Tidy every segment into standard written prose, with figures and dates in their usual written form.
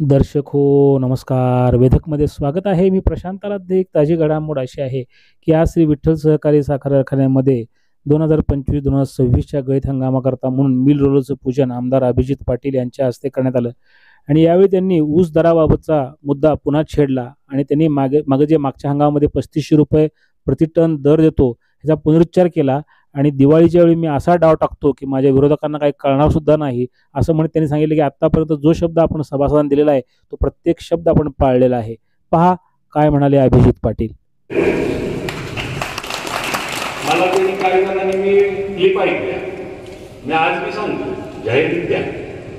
दर्शक हो नमस्कार. वेधकमध्ये स्वागत आहे. मी प्रशांत आराध्य. एक ताजी घडामोड अशी आहे की आज श्री विठ्ठल सहकारी साखर कारखान्यामध्ये 2025-2026च्या गळीत हंगामाकरता म्हणून मिल रोलरचं पूजन आमदार अभिजित पाटील यांच्या हस्ते करण्यात आलं. आणि यावेळी त्यांनी ऊस दराबाबतचा मुद्दा पुन्हा छेडला आणि त्यांनी मागे जे मागच्या हंगामामध्ये 3500 रुपये प्रति टन दर देतो ह्याचा पुनरुच्चार केला. आणि दिवाळीच्या वेळी मी असा डाव टाकतो की माझ्या विरोधकांना काही कळणार सुद्धा नाही असं म्हणत त्यांनी सांगितलं की आतापर्यंत जो शब्द आपण सभासदांना दिलेला आहे तो प्रत्येक शब्द आपण पाळलेला आहे. पहा काय म्हणाले अभिजित पाटील. मला त्यांनी काही जणांनी मी क्लिप ऐकल्या. मी आज मी सांगतो जाहीररित्या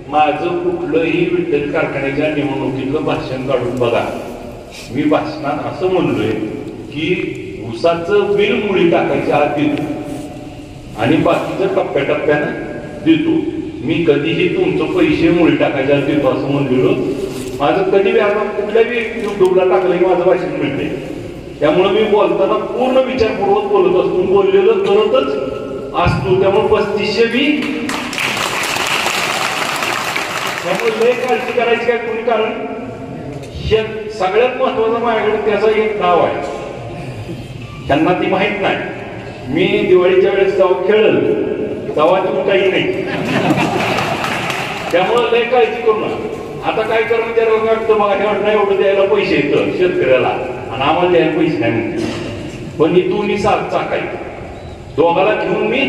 माझं कुठलंही विठ्ठल कारखान्याच्या निवडणुकीतलं भाषण काढून बघा. मी भाषणात असं म्हणलोय की ऊसाचं बिल मुळी टाकायच्या आत देतो आणि बाकीचं टप्प्याटप्प्यानं देतो. मी कधीही तुमचं पैसे मुळी टाकायच्या आत देतो असं म्हणलेलो. माझं कधी व्यापार कुठल्याही युट्यूबला टाकलं की माझं भाषण मिळते. त्यामुळे मी बोलताना पूर्ण विचारपूर्वक बोलत असतो, बोललेलं करतच असतो. त्यामुळे 3500 बी त्यामुळे लय काळजी करायची काय कोणी. कारण हे सगळ्यात महत्वाचं माझ्याकडे त्याचा एक नाव आहे, त्यांना ती माहित नाही. मी दिवाळीच्या वेळेस जेव्हा खेळल तेव्हा तुम्ही काही नाही. त्यामुळे लय काळजी करू नका. आता काय कर्मचारी वाटतं बघा नाही एवढं द्यायला पैसे येतं शेतकऱ्याला आणि आम्हाला द्यायला पैसे नाही म्हणते. पण ही दोन्ही साथ चाकायची दोघाला घेऊन मी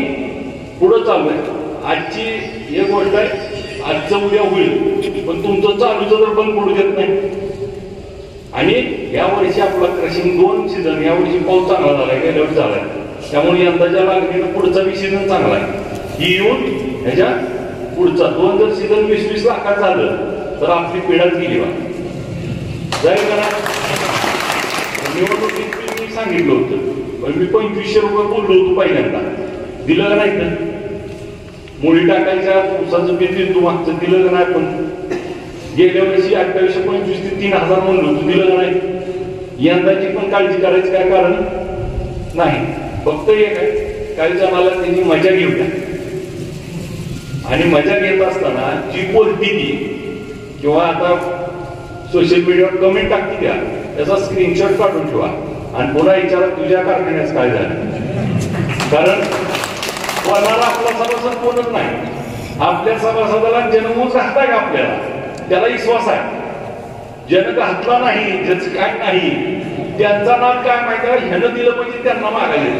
पुढं चालू आहे. आजची एक गोष्ट आहे, आजचं उद्या होईल पण तुमचं चालूचं तर बंद पडू देत नाही. आणि या वर्षी आपला क्रशिंग 2 सीझन, या वर्षी पाऊस चांगला झालाय, गेल्या वर्षी झालाय. त्यामुळे यंदाच्या लागणीनं पुढचा बी सीझन चांगला आहे. ही येऊन ह्याच्या पुढचा 2 जर सीझन 20-20 लाखात झालं तर आपली पिढाच गेली बा जाईल का. निवडणुकीत मी सांगितलं होतं पण मी 2500 रुपये बोललो होतो पहिल्यांदा. दिलं का नाही तर मुळी टाकायच्या ऊसाचं बिल देतो मागचं दिलं का नाही. पण गेल्या वर्षी 2825 ते 3000 म्हणलो होतो, दिलं का नाही. यंदाची पण काळजी करायची काय कारण नाही. फक्त एक आहे, काही जणाला त्यांनी मजा घेऊ द्या. आणि मजा घेत असताना जी बोलती ती किंवा आता सोशल मीडियावर कमेंट टाकती द्या त्याचा स्क्रीनशॉट काढून ठेवा आणि पुन्हा विचारा तुझ्या कारखान्यात काय झालं. कारण कोणाला आपला सभासद कोणच नाही. आपल्या सभासदाला जन्मूच घातलाय का आपल्याला, त्याला विश्वास आहे. जन घातला नाही ज्याच काय नाही त्यांचा नाम काय माहिती आहे, ह्यानं दिलं पाहिजे त्यांना मागायला.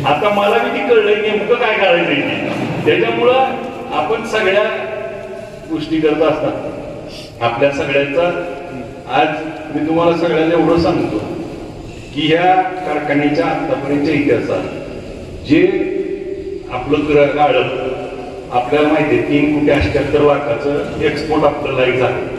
आता मला बी ती कळलंय नेमकं काय करायचं. त्याच्यामुळं आपण सगळ्या गोष्टी करत असतात आपल्या सगळ्यांचा. आज मी तुम्हाला सगळ्यांना एवढं सांगतो की ह्या कारखान्याच्या आतापर्यंतच्या इतिहासात जे आपलं गाळप आपल्याला माहिती आहे 3 कोटी 78 लाखाचं एक्सपोर्ट आपल्याला झालं.